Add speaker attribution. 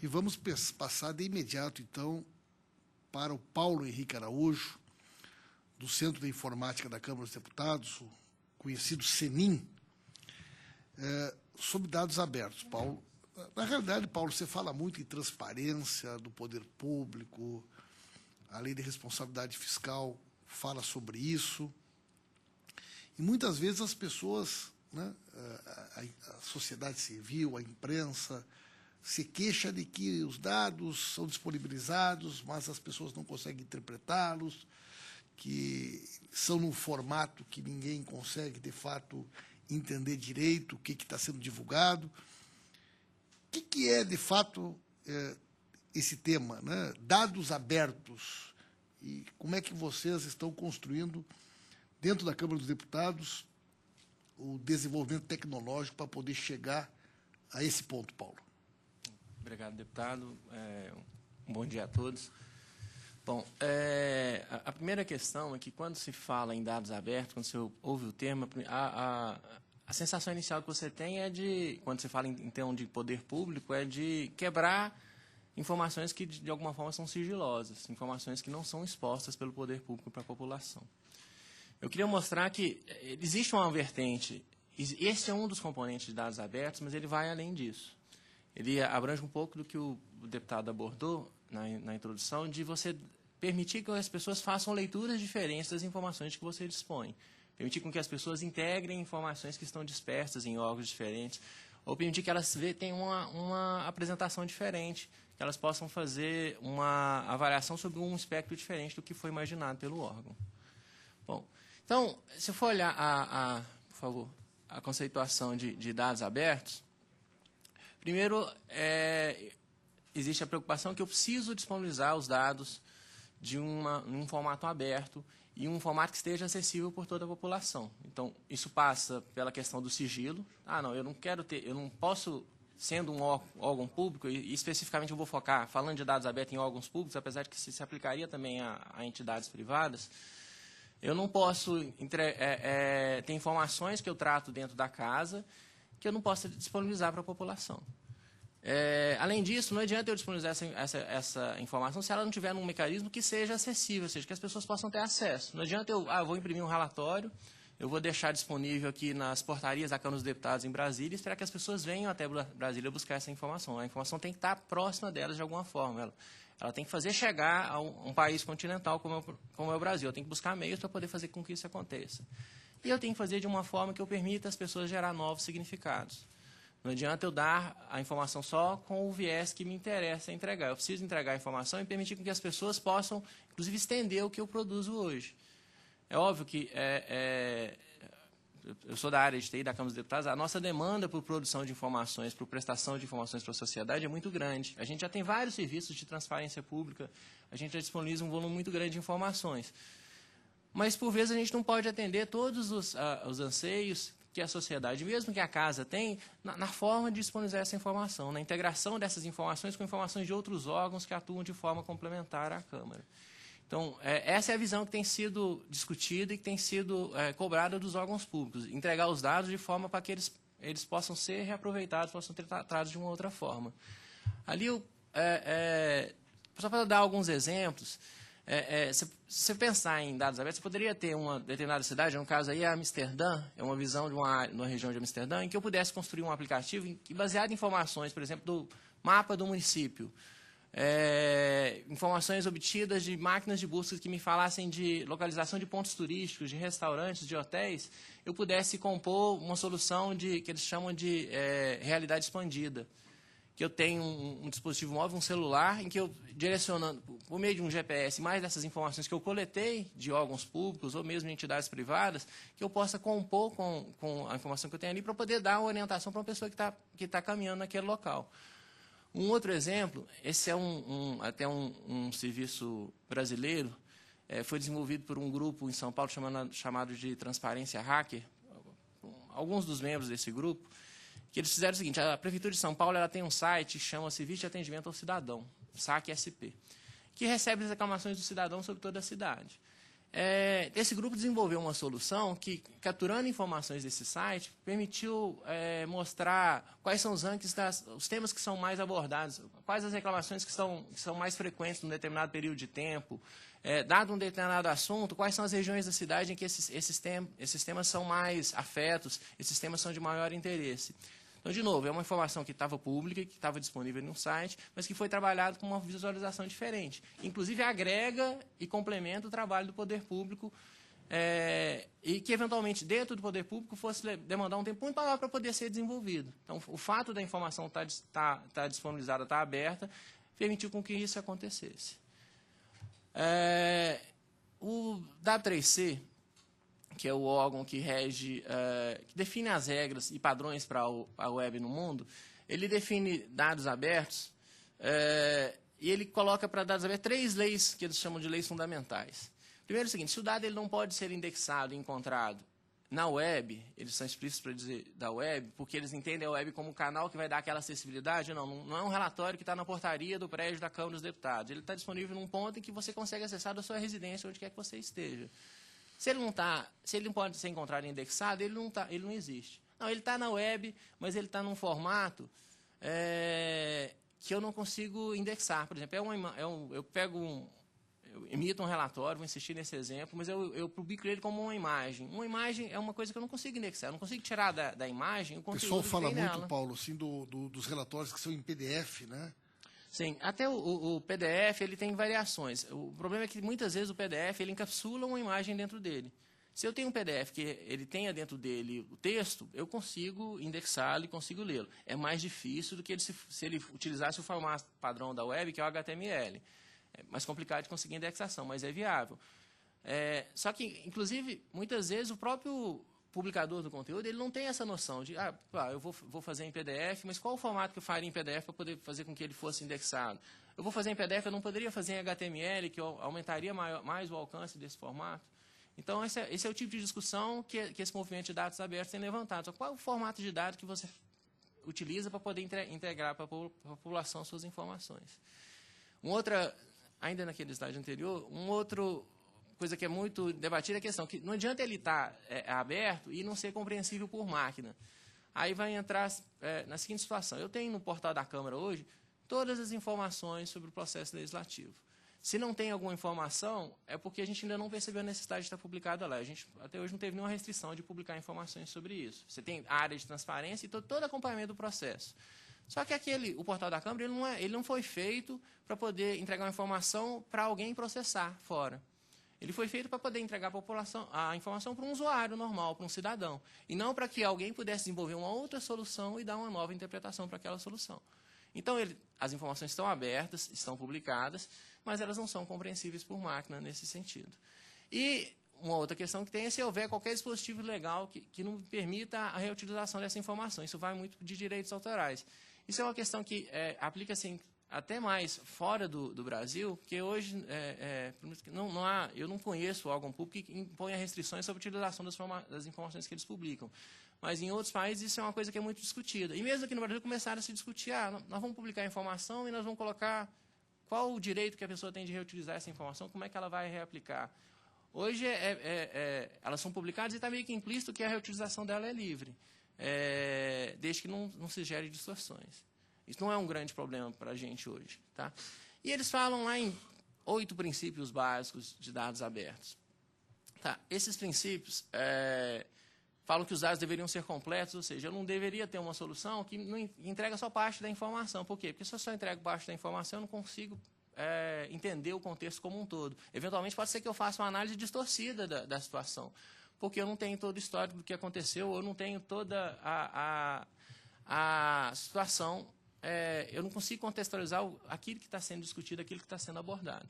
Speaker 1: E vamos passar de imediato, então, para o Paulo Henrique Araújo, do Centro de Informática da Câmara dos Deputados, o conhecido CENIM, sobre dados abertos. Paulo, na realidade, Paulo, você fala muito em transparência do poder público, a lei de responsabilidade fiscal fala sobre isso, e muitas vezes as pessoas, né, a sociedade civil, a imprensa, se queixa de que os dados são disponibilizados, mas as pessoas não conseguem interpretá-los, que são num formato que ninguém consegue, de fato, entender direito o que está sendo divulgado. O que é, de fato, esse tema, né? Dados abertos. E como é que vocês estão construindo, dentro da Câmara dos Deputados, o desenvolvimento tecnológico para poder chegar a esse ponto, Paulo?
Speaker 2: Obrigado, deputado. Um bom dia a todos. Bom, a primeira questão é que, quando se fala em dados abertos, quando você ouve o termo, a sensação inicial que você tem é de, quando você fala em termos de poder público, é de quebrar informações que, de alguma forma, são sigilosas, informações que não são expostas pelo poder público para a população. Eu queria mostrar que existe uma vertente, esse é um dos componentes de dados abertos, mas ele vai além disso. Ele abrange um pouco do que o deputado abordou na introdução, de você permitir que as pessoas façam leituras diferentes das informações de que você dispõe. Permitir com que as pessoas integrem informações que estão dispersas em órgãos diferentes, ou permitir que elas tenham uma apresentação diferente, que elas possam fazer uma avaliação sobre um espectro diferente do que foi imaginado pelo órgão. Bom, então, se for olhar, por favor, a conceituação de dados abertos, primeiro, existe a preocupação que eu preciso disponibilizar os dados de um formato aberto e um formato que esteja acessível por toda a população. Então, isso passa pela questão do sigilo. Não, eu não posso, sendo um órgão público, e especificamente eu vou focar, falando de dados abertos em órgãos públicos, apesar de que se aplicaria também a entidades privadas, eu não posso ter informações que eu trato dentro da casa que eu não possa disponibilizar para a população. Além disso, não adianta eu disponibilizar essa informação se ela não tiver num mecanismo que seja acessível, ou seja, que as pessoas possam ter acesso. Não adianta eu vou imprimir um relatório, eu vou deixar disponível aqui nas portarias da Câmara dos Deputados em Brasília e esperar que as pessoas venham até Brasília buscar essa informação. A informação tem que estar próxima delas de alguma forma. Ela tem que fazer chegar a um país continental como é o Brasil. Eu tenho que buscar meios para poder fazer com que isso aconteça. E eu tenho que fazer de uma forma que eu permita às pessoas gerar novos significados. Não adianta eu dar a informação só com o viés que me interessa entregar. Eu preciso entregar a informação e permitir que as pessoas possam, inclusive, estender o que eu produzo hoje. É óbvio que eu sou da área de TI, da Câmara dos Deputados, a nossa demanda por produção de informações, por prestação de informações para a sociedade é muito grande. A gente já tem vários serviços de transparência pública, a gente já disponibiliza um volume muito grande de informações. Mas, por vezes, a gente não pode atender todos os anseios que a sociedade, mesmo que a casa tem, na forma de disponibilizar essa informação, na integração dessas informações com informações de outros órgãos que atuam de forma complementar à Câmara. Então, essa é a visão que tem sido discutida e que tem sido cobrada dos órgãos públicos, entregar os dados de forma para que eles possam ser reaproveitados, possam ser tratados de uma outra forma. Ali, só para dar alguns exemplos, se você pensar em dados abertos, você poderia ter uma determinada cidade, no caso aí é Amsterdã, é uma visão de uma região de Amsterdã, em que eu pudesse construir um aplicativo que, baseado em informações, por exemplo, do mapa do município, informações obtidas de máquinas de busca que me falassem de localização de pontos turísticos, de restaurantes, de hotéis, eu pudesse compor uma solução que eles chamam de realidade expandida. Que eu tenho um dispositivo móvel, um celular, em que eu, direcionando, por meio de um GPS, mais dessas informações que eu coletei de órgãos públicos ou mesmo de entidades privadas, que eu possa compor com a informação que eu tenho ali para poder dar uma orientação para uma pessoa que tá caminhando naquele local. Um outro exemplo, esse é até um serviço brasileiro, foi desenvolvido por um grupo em São Paulo chamado de Transparência Hacker, alguns dos membros desse grupo, que eles fizeram o seguinte: a Prefeitura de São Paulo tem um site que chama Serviço de Atendimento ao Cidadão, SAC-SP, que recebe as reclamações do cidadão sobre toda a cidade. esse grupo desenvolveu uma solução que, capturando informações desse site, permitiu mostrar quais são os rankings, os temas que são mais abordados, quais as reclamações que são mais frequentes num determinado período de tempo, dado um determinado assunto, quais são as regiões da cidade em que esses temas são mais afetos, esses temas são de maior interesse. Então, de novo, é uma informação que estava pública, que estava disponível no site, mas que foi trabalhado com uma visualização diferente. Inclusive, agrega e complementa o trabalho do poder público e que, eventualmente, dentro do poder público, fosse demandar um tempo muito maior para poder ser desenvolvido. Então, o fato da informação estar disponibilizada, estar aberta, permitiu com que isso acontecesse. O W3C, que é o órgão que rege, que define as regras e padrões para a web no mundo, ele define dados abertos e ele coloca para dados abertos 3 leis que eles chamam de leis fundamentais. Primeiro é o seguinte: se o dado ele não pode ser indexado e encontrado na web, eles são explícitos para dizer da web, porque eles entendem a web como um canal que vai dar aquela acessibilidade, não é um relatório que está na portaria do prédio da Câmara dos Deputados. Ele está disponível num ponto em que você consegue acessar da sua residência, onde quer que você esteja. Se ele não pode ser encontrado e indexado, ele não existe. Não, ele está na web, mas ele está num formato que eu não consigo indexar. Por exemplo, eu emito um relatório, vou insistir nesse exemplo, mas eu publico ele como uma imagem. Uma imagem é uma coisa que eu não consigo indexar, eu não consigo tirar da imagem o conteúdo.
Speaker 1: O pessoal fala muito,
Speaker 2: nela.
Speaker 1: Paulo, assim, dos relatórios que são em PDF, né?
Speaker 2: Sim, até o PDF ele tem variações. O problema é que muitas vezes o PDF ele encapsula uma imagem dentro dele. Se eu tenho um PDF que ele tenha dentro dele o texto, eu consigo indexá-lo e consigo lê-lo. É mais difícil do que se ele utilizasse o formato padrão da web, que é o HTML. É mais complicado de conseguir indexação, mas é viável. Só que, inclusive, muitas vezes o próprio publicador do conteúdo ele não tem essa noção de, eu vou fazer em PDF, mas qual o formato que eu faria em PDF para poder fazer com que ele fosse indexado? Eu vou fazer em PDF, eu não poderia fazer em HTML, que aumentaria mais o alcance desse formato? Então, esse é o tipo de discussão que esse movimento de dados abertos tem levantado. Qual é o formato de dados que você utiliza para poder integrar para a população suas informações? Ainda naquele slide anterior, coisa que é muito debatida é a questão que não adianta ele estar aberto e não ser compreensível por máquina. Aí vai entrar na seguinte situação: eu tenho no portal da Câmara hoje todas as informações sobre o processo legislativo. Se não tem alguma informação, é porque a gente ainda não percebeu a necessidade de estar publicada lá. A gente até hoje não teve nenhuma restrição de publicar informações sobre isso. Você tem a área de transparência e todo acompanhamento do processo. Só que o portal da Câmara ele não foi feito para poder entregar uma informação para alguém processar fora. Ele foi feito para poder entregar a informação para um usuário normal, para um cidadão. E não para que alguém pudesse desenvolver uma outra solução e dar uma nova interpretação para aquela solução. Então, as informações estão abertas, estão publicadas, mas elas não são compreensíveis por máquina nesse sentido. E uma outra questão que tem é se houver qualquer dispositivo legal que não permita a reutilização dessa informação. Isso vai muito de direitos autorais. Isso é uma questão que aplica-se até mais fora do Brasil, porque hoje eu não conheço órgão público que imponha restrições sobre a utilização das informações que eles publicam. Mas em outros países isso é uma coisa que é muito discutida. E mesmo aqui no Brasil começaram a se discutir, nós vamos publicar a informação e nós vamos colocar qual o direito que a pessoa tem de reutilizar essa informação, como é que ela vai reaplicar. Hoje elas são publicadas e está meio que implícito que a reutilização dela é livre, desde que não se gere distorções. Isso não é um grande problema para a gente hoje. Tá? E eles falam lá em 8 princípios básicos de dados abertos. Tá? Esses princípios falam que os dados deveriam ser completos, ou seja, eu não deveria ter uma solução que não entrega só parte da informação. Por quê? Porque se eu só entrego parte da informação, eu não consigo entender o contexto como um todo. Eventualmente, pode ser que eu faça uma análise distorcida da situação, porque eu não tenho todo o histórico do que aconteceu, ou eu não tenho toda a situação, eu não consigo contextualizar aquilo que está sendo discutido, aquilo que está sendo abordado.